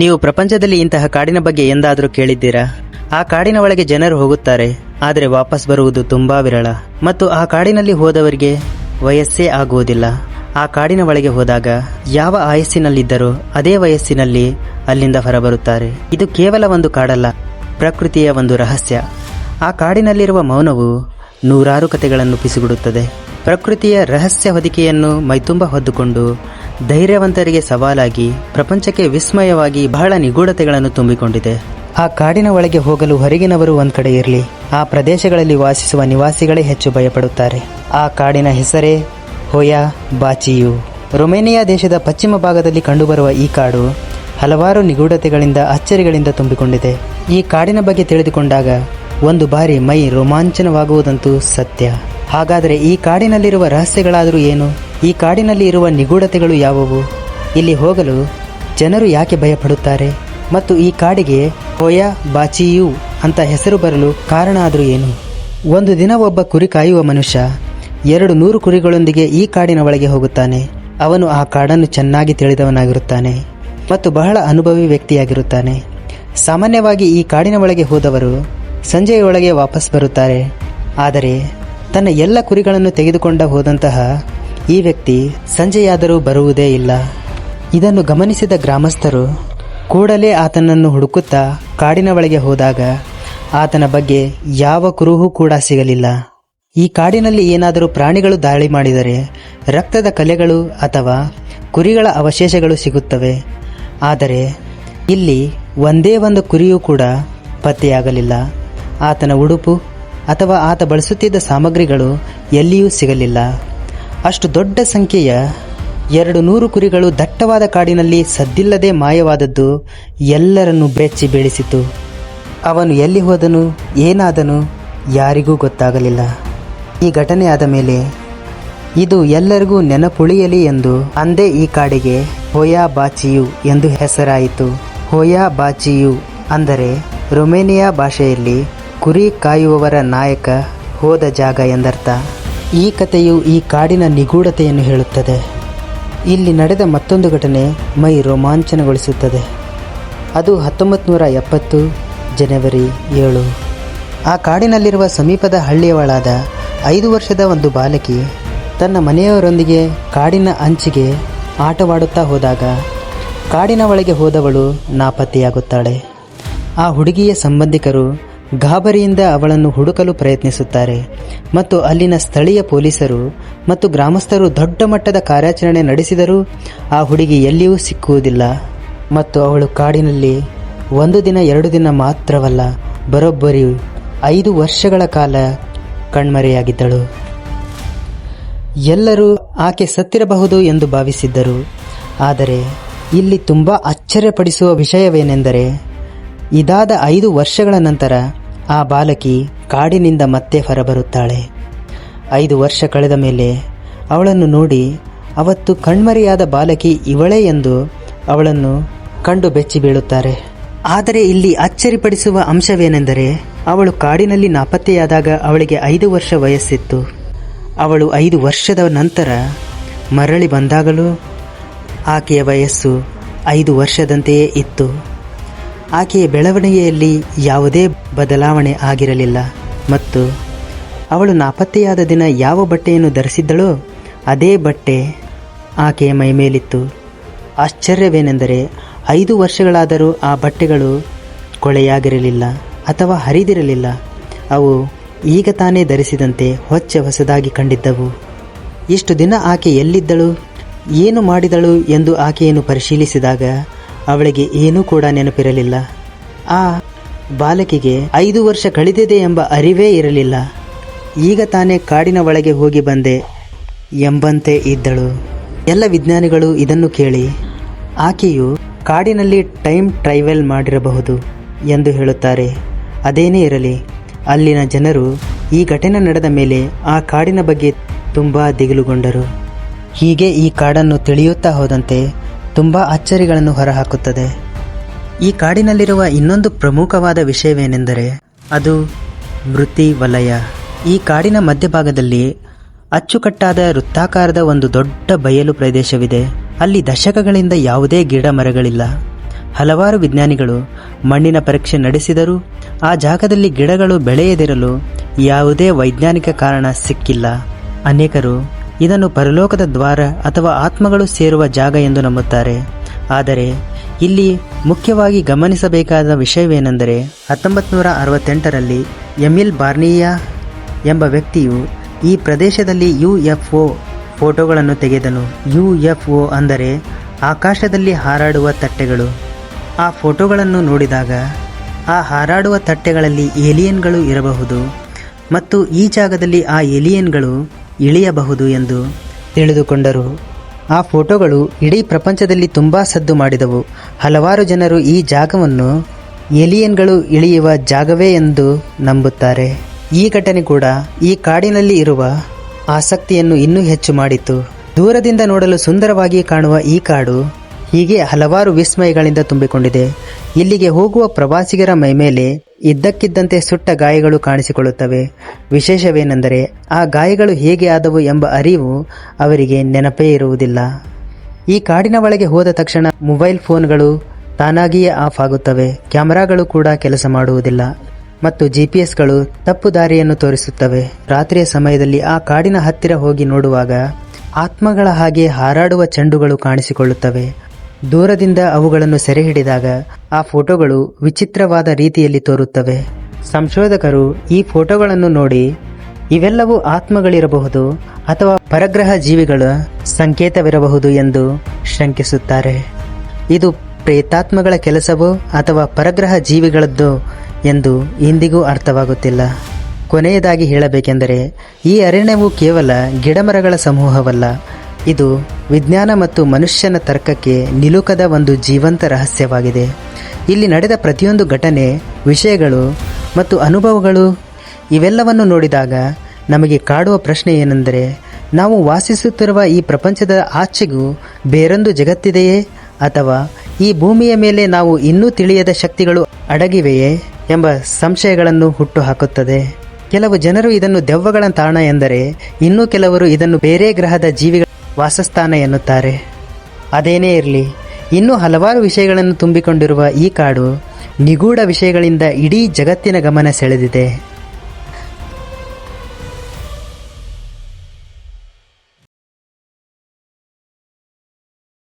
ನೀವು ಪ್ರಪಂಚದಲ್ಲಿ ಇಂತಹ ಕಾಡಿನ ಬಗ್ಗೆ ಎಂದಾದರೂ ಕೇಳಿದ್ದೀರಾ? ಆ ಕಾಡಿನ ಒಳಗೆ ಜನರು ಹೋಗುತ್ತಾರೆ, ಆದರೆ ವಾಪಸ್ ಬರುವುದು ತುಂಬಾ ವಿರಳ. ಮತ್ತು ಆ ಕಾಡಿನಲ್ಲಿ ಹೋದವರಿಗೆ ವಯಸ್ಸೇ ಆಗುವುದಿಲ್ಲ. ಆ ಕಾಡಿನ ಒಳಗೆ ಹೋದಾಗ ಯಾವ ಆಯಸ್ಸಿನಲ್ಲಿದ್ದರೋ ಅದೇ ವಯಸ್ಸಿನಲ್ಲಿ ಅಲ್ಲಿಂದ ಹೊರಬರುತ್ತಾರೆ. ಇದು ಕೇವಲ ಒಂದು ಕಾಡಲ್ಲ, ಪ್ರಕೃತಿಯ ಒಂದು ರಹಸ್ಯ. ಆ ಕಾಡಿನಲ್ಲಿರುವ ಮೌನವು ನೂರಾರು ಕಥೆಗಳನ್ನು ಪಿಸುಗುಡುತ್ತದೆ. ಪ್ರಕೃತಿಯ ರಹಸ್ಯ ಹೊದಿಕೆಯನ್ನು ಮೈತುಂಬ ಹೊದ್ದುಕೊಂಡು ಧೈರ್ಯವಂತರಿಗೆ ಸವಾಲಾಗಿ ಪ್ರಪಂಚಕ್ಕೆ ವಿಸ್ಮಯವಾಗಿ ಬಹಳ ನಿಗೂಢತೆಗಳನ್ನು ತುಂಬಿಕೊಂಡಿದೆ. ಆ ಕಾಡಿನ ಒಳಗೆ ಹೋಗಲು ಹೊರಗಿನವರು ಒಂದ್ ಕಡೆ ಇರಲಿ, ಆ ಪ್ರದೇಶಗಳಲ್ಲಿ ವಾಸಿಸುವ ನಿವಾಸಿಗಳೇ ಹೆಚ್ಚು ಭಯಪಡುತ್ತಾರೆ. ಆ ಕಾಡಿನ ಹೆಸರೇ ಹೋಯಾ ಬಾಚಿಯು. ರೊಮೇನಿಯಾ ದೇಶದ ಪಶ್ಚಿಮ ಭಾಗದಲ್ಲಿ ಕಂಡುಬರುವ ಈ ಕಾಡು ಹಲವಾರು ನಿಗೂಢತೆಗಳಿಂದ ಅಚ್ಚರಿಗಳಿಂದ ತುಂಬಿಕೊಂಡಿದೆ. ಈ ಕಾಡಿನ ಬಗ್ಗೆ ತಿಳಿದುಕೊಂಡಾಗ ಒಂದು ಬಾರಿ ಮೈ ರೋಮಾಂಚನವಾಗುವುದಂತೂ ಸತ್ಯ. ಹಾಗಾದರೆ ಈ ಕಾಡಿನಲ್ಲಿರುವ ರಹಸ್ಯಗಳಾದರೂ ಏನು? ಈ ಕಾಡಿನಲ್ಲಿ ಇರುವ ನಿಗೂಢತೆಗಳು ಯಾವುವು? ಇಲ್ಲಿ ಹೋಗಲು ಜನರು ಯಾಕೆ ಭಯಪಡುತ್ತಾರೆ? ಮತ್ತು ಈ ಕಾಡಿಗೆ ಹೋಯಾ ಬಾಚಿಯು ಅಂತ ಹೆಸರು ಬರಲು ಕಾರಣ ಆದರೂ ಏನು? ಒಂದು ದಿನ ಒಬ್ಬ ಕುರಿ ಕಾಯುವ ಮನುಷ್ಯ 200 ಕುರಿಗಳೊಂದಿಗೆ ಈ ಕಾಡಿನ ಒಳಗೆ ಹೋಗುತ್ತಾನೆ. ಅವನು ಆ ಕಾಡನ್ನು ಚೆನ್ನಾಗಿ ತಿಳಿದವನಾಗಿರುತ್ತಾನೆ ಮತ್ತು ಬಹಳ ಅನುಭವಿ ವ್ಯಕ್ತಿಯಾಗಿರುತ್ತಾನೆ. ಸಾಮಾನ್ಯವಾಗಿ ಈ ಕಾಡಿನ ಒಳಗೆ ಹೋದವರು ಸಂಜೆಯೊಳಗೆ ವಾಪಸ್ ಬರುತ್ತಾರೆ. ಆದರೆ ತನ್ನ ಎಲ್ಲ ಕುರಿಗಳನ್ನು ತೆಗೆದುಕೊಂಡ ಹೋದಂತಹ ಈ ವ್ಯಕ್ತಿ ಸಂಜೆಯಾದರೂ ಬರುವುದೇ ಇಲ್ಲ. ಇದನ್ನು ಗಮನಿಸಿದ ಗ್ರಾಮಸ್ಥರು ಕೂಡಲೇ ಆತನನ್ನು ಹುಡುಕುತ್ತಾ ಕಾಡಿನ ಒಳಗೆ ಹೋದಾಗ ಆತನ ಬಗ್ಗೆ ಯಾವ ಕುರುಹೂ ಕೂಡ ಸಿಗಲಿಲ್ಲ. ಈ ಕಾಡಿನಲ್ಲಿ ಏನಾದರೂ ಪ್ರಾಣಿಗಳು ದಾಳಿ ಮಾಡಿದರೆ ರಕ್ತದ ಕಲೆಗಳು ಅಥವಾ ಕುರಿಗಳ ಅವಶೇಷಗಳು ಸಿಗುತ್ತವೆ. ಆದರೆ ಇಲ್ಲಿ ಒಂದೇ ಒಂದು ಕುರಿಯೂ ಕೂಡ ಪತ್ತೆಯಾಗಲಿಲ್ಲ. ಆತನ ಉಡುಪು ಅಥವಾ ಆತ ಬಳಸುತ್ತಿದ್ದ ಸಾಮಗ್ರಿಗಳು ಎಲ್ಲಿಯೂ ಸಿಗಲಿಲ್ಲ. ಅಷ್ಟು ದೊಡ್ಡ ಸಂಖ್ಯೆಯ 200 ಕುರಿಗಳು ದಟ್ಟವಾದ ಕಾಡಿನಲ್ಲಿ ಸದ್ದಿಲ್ಲದೆ ಮಾಯವಾದದ್ದು ಎಲ್ಲರನ್ನೂ ಬೆಚ್ಚಿ ಬೀಳಿಸಿತು. ಅವನು ಎಲ್ಲಿ ಹೋದನು, ಏನಾದನು ಯಾರಿಗೂ ಗೊತ್ತಾಗಲಿಲ್ಲ. ಈ ಘಟನೆ ಆದ ಮೇಲೆ ಇದು ಎಲ್ಲರಿಗೂ ನೆನಪುಳಿಯಲಿ ಎಂದು ಅಂದೇ ಈ ಕಾಡಿಗೆ ಹೋಯಾ ಬಾಚಿಯು ಎಂದು ಹೆಸರಾಯಿತು. ಹೋಯಾ ಬಾಚಿಯು ಅಂದರೆ ರೊಮೇನಿಯಾ ಭಾಷೆಯಲ್ಲಿ ಕುರಿ ಕಾಯುವವರ ನಾಯಕ ಹೋದ ಜಾಗ ಎಂದರ್ಥ. ಈ ಕಥೆಯು ಈ ಕಾಡಿನ ನಿಗೂಢತೆಯನ್ನು ಹೇಳುತ್ತದೆ. ಇಲ್ಲಿ ನಡೆದ ಮತ್ತೊಂದು ಘಟನೆ ಮೈ ರೋಮಾಂಚನಗೊಳಿಸುತ್ತದೆ. ಅದು 1970 ಜನವರಿ 7. ಆ ಕಾಡಿನಲ್ಲಿರುವ ಸಮೀಪದ ಹಳ್ಳಿಯವಳಾದ 5 ವರ್ಷದ ಒಂದು ಬಾಲಕಿ ತನ್ನ ಮನೆಯವರೊಂದಿಗೆ ಕಾಡಿನ ಅಂಚಿಗೆ ಆಟವಾಡುತ್ತಾ ಹೋದಾಗ ಕಾಡಿನ ಒಳಗೆ ಹೋದವಳು ನಾಪತ್ತೆಯಾಗುತ್ತಾಳೆ. ಆ ಹುಡುಗಿಯ ಸಂಬಂಧಿಕರು ಗಾಬರಿಯಿಂದ ಅವಳನ್ನು ಹುಡುಕಲು ಪ್ರಯತ್ನಿಸುತ್ತಾರೆ ಮತ್ತು ಅಲ್ಲಿನ ಸ್ಥಳೀಯ ಪೊಲೀಸರು ಮತ್ತು ಗ್ರಾಮಸ್ಥರು ದೊಡ್ಡ ಮಟ್ಟದ ಕಾರ್ಯಾಚರಣೆ ನಡೆಸಿದರೂ ಆ ಹುಡುಗಿ ಎಲ್ಲಿಯೂ ಸಿಕ್ಕುವುದಿಲ್ಲ. ಮತ್ತು ಅವಳು ಕಾಡಿನಲ್ಲಿ 1 ದಿನ 2 ದಿನ ಮಾತ್ರವಲ್ಲ, ಬರೋಬ್ಬರಿ 5 ವರ್ಷಗಳ ಕಾಲ ಕಣ್ಮರೆಯಾಗಿದ್ದಳು. ಎಲ್ಲರೂ ಆಕೆ ಸತ್ತಿರಬಹುದು ಎಂದು ಭಾವಿಸಿದ್ದರು. ಆದರೆ ಇಲ್ಲಿ ತುಂಬ ಆಶ್ಚರ್ಯಪಡಿಸುವ ವಿಷಯವೇನೆಂದರೆ ಇದಾದ 5 ವರ್ಷಗಳ ನಂತರ ಆ ಬಾಲಕಿ ಕಾಡಿನಿಂದ ಮತ್ತೆ ಹೊರಬರುತ್ತಾಳೆ. 5 ವರ್ಷ ಕಳೆದ ಮೇಲೆ ಅವಳನ್ನು ನೋಡಿ ಅವತ್ತು ಕಣ್ಮರೆಯಾದ ಬಾಲಕಿ ಇವಳೇ ಎಂದು ಅವಳನ್ನು ಕಂಡು ಬೆಚ್ಚಿ ಬೀಳುತ್ತಾರೆ. ಆದರೆ ಇಲ್ಲಿ ಅಚ್ಚರಿಪಡಿಸುವ ಅಂಶವೇನೆಂದರೆ ಅವಳು ಕಾಡಿನಲ್ಲಿ ನಾಪತ್ತೆಯಾದಾಗ ಅವಳಿಗೆ 5 ವರ್ಷ ವಯಸ್ಸಿತ್ತು. ಅವಳು 5 ವರ್ಷದ ನಂತರ ಮರಳಿ ಬಂದಾಗಲೂ ಆಕೆಯ ವಯಸ್ಸು 5 ವರ್ಷದಂತೆಯೇ ಇತ್ತು. ಆಕೆಯ ಬೆಳವಣಿಗೆಯಲ್ಲಿ ಯಾವುದೇ ಬದಲಾವಣೆ ಆಗಿರಲಿಲ್ಲ ಮತ್ತು ಅವಳು ನಾಪತ್ತೆಯಾದ ದಿನ ಯಾವ ಬಟ್ಟೆಯನ್ನು ಧರಿಸಿದ್ದಳೋ ಅದೇ ಬಟ್ಟೆ ಆಕೆಯ ಮೈಮೇಲಿತ್ತು. ಆಶ್ಚರ್ಯವೇನೆಂದರೆ 5 ವರ್ಷಗಳಾದರೂ ಆ ಬಟ್ಟೆಗಳು ಕೊಳೆಯಾಗಿರಲಿಲ್ಲ ಅಥವಾ ಹರಿದಿರಲಿಲ್ಲ. ಅವು ಈಗ ತಾನೇ ಧರಿಸಿದಂತೆ ಹೊಸದಾಗಿ ಕಂಡಿದ್ದವು. ಇಷ್ಟು ದಿನ ಆಕೆ ಎಲ್ಲಿದ್ದಳು, ಏನು ಮಾಡಿದಳು ಎಂದು ಆಕೆಯನ್ನು ಪರಿಶೀಲಿಸಿದಾಗ ಅವಳಿಗೆ ಏನೂ ಕೂಡ ನೆನಪಿರಲಿಲ್ಲ. ಆ ಬಾಲಕಿಗೆ 5 ವರ್ಷ ಕಳೆದಿದೆ ಎಂಬ ಅರಿವೇ ಇರಲಿಲ್ಲ. ಈಗ ತಾನೇ ಕಾಡಿನ ಒಳಗೆ ಹೋಗಿ ಬಂದೆ ಎಂಬಂತೆ ಇದ್ದಳು. ಎಲ್ಲ ವಿಜ್ಞಾನಿಗಳು ಇದನ್ನು ಕೇಳಿ ಆಕೆಯು ಕಾಡಿನಲ್ಲಿ ಟೈಮ್ ಟ್ರಾವೆಲ್ ಮಾಡಿರಬಹುದು ಎಂದು ಹೇಳುತ್ತಾರೆ. ಅದೇನೇ ಇರಲಿ, ಅಲ್ಲಿನ ಜನರು ಈ ಘಟನೆ ನಡೆದ ಮೇಲೆ ಆ ಕಾಡಿನ ಬಗ್ಗೆ ತುಂಬ ದಿಗಿಲುಗೊಂಡರು. ಹೀಗೆ ಈ ಕಾಡನ್ನು ತಿಳಿಯುತ್ತಾ ಹೋದಂತೆ ತುಂಬ ಅಚ್ಚರಿಗಳನ್ನು ಹೊರಹಾಕುತ್ತದೆ. ಈ ಕಾಡಿನಲ್ಲಿರುವ ಇನ್ನೊಂದು ಪ್ರಮುಖವಾದ ವಿಷಯವೇನೆಂದರೆ ಅದು ಮೃತಿ ವಲಯ. ಈ ಕಾಡಿನ ಮಧ್ಯಭಾಗದಲ್ಲಿ ಅಚ್ಚುಕಟ್ಟಾದ ವೃತ್ತಾಕಾರದ ಒಂದು ದೊಡ್ಡ ಬಯಲು ಪ್ರದೇಶವಿದೆ. ಅಲ್ಲಿ ದಶಕಗಳಿಂದ ಯಾವುದೇ ಗಿಡ ಮರಗಳಿಲ್ಲ. ಹಲವಾರು ವಿಜ್ಞಾನಿಗಳು ಮಣ್ಣಿನ ಪರೀಕ್ಷೆ ನಡೆಸಿದರೂ ಆ ಜಾಗದಲ್ಲಿ ಗಿಡಗಳು ಬೆಳೆಯದಿರಲು ಯಾವುದೇ ವೈಜ್ಞಾನಿಕ ಕಾರಣ ಸಿಕ್ಕಿಲ್ಲ. ಅನೇಕರು ಇದನ್ನು ಪರಲೋಕದ ದ್ವಾರ ಅಥವಾ ಆತ್ಮಗಳು ಸೇರುವ ಜಾಗ ಎಂದು ನಂಬುತ್ತಾರೆ. ಆದರೆ ಇಲ್ಲಿ ಮುಖ್ಯವಾಗಿ ಗಮನಿಸಬೇಕಾದ ವಿಷಯವೇನೆಂದರೆ 1968ರಲ್ಲಿ ಎಮಿಲ್ ಬಾರ್ನಿಯಾ ಎಂಬ ವ್ಯಕ್ತಿಯು ಈ ಪ್ರದೇಶದಲ್ಲಿ UFO ಫೋಟೋಗಳನ್ನು ತೆಗೆದನು. UFO ಅಂದರೆ ಆಕಾಶದಲ್ಲಿ ಹಾರಾಡುವ ತಟ್ಟೆಗಳು. ಆ ಫೋಟೋಗಳನ್ನು ನೋಡಿದಾಗ ಆ ಹಾರಾಡುವ ತಟ್ಟೆಗಳಲ್ಲಿ ಏಲಿಯನ್ಗಳು ಇರಬಹುದು ಮತ್ತು ಈ ಜಾಗದಲ್ಲಿ ಆ ಏಲಿಯನ್ಗಳು ಇಳಿಯಬಹುದು ಎಂದು ತಿಳಿದುಕೊಂಡರು. ಆ ಫೋಟೋಗಳು ಇಡೀ ಪ್ರಪಂಚದಲ್ಲಿ ತುಂಬ ಸದ್ದು ಮಾಡಿದವು. ಹಲವಾರು ಜನರು ಈ ಜಾಗವನ್ನು ಏಲಿಯನ್ಗಳು ಇಳಿಯುವ ಜಾಗವೇ ಎಂದು ನಂಬುತ್ತಾರೆ. ಈ ಘಟನೆ ಕೂಡ ಈ ಕಾಡಿನಲ್ಲಿ ಇರುವ ಆಸಕ್ತಿಯನ್ನು ಇನ್ನೂ ಹೆಚ್ಚು ಮಾಡಿತು. ದೂರದಿಂದ ನೋಡಲು ಸುಂದರವಾಗಿ ಕಾಣುವ ಈ ಕಾಡು ಹೀಗೆ ಹಲವಾರು ವಿಸ್ಮಯಗಳಿಂದ ತುಂಬಿಕೊಂಡಿದೆ. ಇಲ್ಲಿಗೆ ಹೋಗುವ ಪ್ರವಾಸಿಗರ ಮೈಮೇಲೆ ಇದ್ದಕ್ಕಿದ್ದಂತೆ ಸುಟ್ಟ ಗಾಯಗಳು ಕಾಣಿಸಿಕೊಳ್ಳುತ್ತವೆ. ವಿಶೇಷವೇನೆಂದರೆ ಆ ಗಾಯಗಳು ಹೇಗೆ ಆದವು ಎಂಬ ಅರಿವು ಅವರಿಗೆ ನೆನಪೇ ಇರುವುದಿಲ್ಲ. ಈ ಕಾಡಿನ ಒಳಗೆ ಹೋದ ತಕ್ಷಣ ಮೊಬೈಲ್ ಫೋನ್ಗಳು ತಾನಾಗಿಯೇ ಆಫ್ ಆಗುತ್ತವೆ. ಕ್ಯಾಮೆರಾಗಳು ಕೂಡ ಕೆಲಸ ಮಾಡುವುದಿಲ್ಲ ಮತ್ತು GPS-ಗಳು ತಪ್ಪು ದಾರಿಯನ್ನು ತೋರಿಸುತ್ತವೆ. ರಾತ್ರಿಯ ಸಮಯದಲ್ಲಿ ಆ ಕಾಡಿನ ಹತ್ತಿರ ಹೋಗಿ ನೋಡುವಾಗ ಆತ್ಮಗಳ ಹಾಗೆ ಹಾರಾಡುವ ಚೆಂಡುಗಳು ಕಾಣಿಸಿಕೊಳ್ಳುತ್ತವೆ. ದೂರದಿಂದ ಅವುಗಳನ್ನು ಸೆರೆ ಹಿಡಿದಾಗ ಆ ಫೋಟೋಗಳು ವಿಚಿತ್ರವಾದ ರೀತಿಯಲ್ಲಿ ತೋರುತ್ತವೆ. ಸಂಶೋಧಕರು ಈ ಫೋಟೋಗಳನ್ನು ನೋಡಿ ಇವೆಲ್ಲವೂ ಆತ್ಮಗಳಿರಬಹುದು ಅಥವಾ ಪರಗ್ರಹ ಜೀವಿಗಳ ಸಂಕೇತವಿರಬಹುದು ಎಂದು ಶಂಕಿಸುತ್ತಾರೆ. ಇದು ಪ್ರೇತಾತ್ಮಗಳ ಕೆಲಸವೋ ಅಥವಾ ಪರಗ್ರಹ ಜೀವಿಗಳದ್ದೋ ಎಂದು ಇಂದಿಗೂ ಅರ್ಥವಾಗುತ್ತಿಲ್ಲ. ಕೊನೆಯದಾಗಿ ಹೇಳಬೇಕೆಂದರೆ ಈ ಅರಣ್ಯವು ಕೇವಲ ಗಿಡಮರಗಳ ಸಮೂಹವಲ್ಲ. ಇದು ವಿಜ್ಞಾನ ಮತ್ತು ಮನುಷ್ಯನ ತರ್ಕಕ್ಕೆ ನಿಲುಕದ ಒಂದು ಜೀವಂತ ರಹಸ್ಯವಾಗಿದೆ. ಇಲ್ಲಿ ನಡೆದ ಪ್ರತಿಯೊಂದು ಘಟನೆ, ವಿಷಯಗಳು ಮತ್ತು ಅನುಭವಗಳು ಇವೆಲ್ಲವನ್ನು ನೋಡಿದಾಗ ನಮಗೆ ಕಾಡುವ ಪ್ರಶ್ನೆ ಏನೆಂದರೆ, ನಾವು ವಾಸಿಸುತ್ತಿರುವ ಈ ಪ್ರಪಂಚದ ಆಚೆಗೂ ಬೇರೊಂದು ಜಗತ್ತಿದೆಯೇ ಅಥವಾ ಈ ಭೂಮಿಯ ಮೇಲೆ ನಾವು ಇನ್ನೂ ತಿಳಿಯದ ಶಕ್ತಿಗಳು ಅಡಗಿವೆಯೇ ಎಂಬ ಸಂಶಯಗಳನ್ನು ಹುಟ್ಟುಹಾಕುತ್ತದೆ. ಕೆಲವು ಜನರು ಇದನ್ನು ದೆವ್ವಗಳ ತಾಣ ಎಂದರೆ, ಇನ್ನೂ ಕೆಲವರು ಇದನ್ನು ಬೇರೆ ಗ್ರಹದ ಜೀವಿಗಳ ವಾಸಸ್ಥಾನ ಎನ್ನುತ್ತಾರೆ. ಅದೇನೇ ಇರಲಿ, ಇನ್ನೂ ಹಲವಾರು ವಿಷಯಗಳನ್ನು ತುಂಬಿಕೊಂಡಿರುವ ಈ ಕಾಡು ನಿಗೂಢ ವಿಷಯಗಳಿಂದ ಇಡೀ ಜಗತ್ತಿನ ಗಮನ ಸೆಳೆದಿದೆ.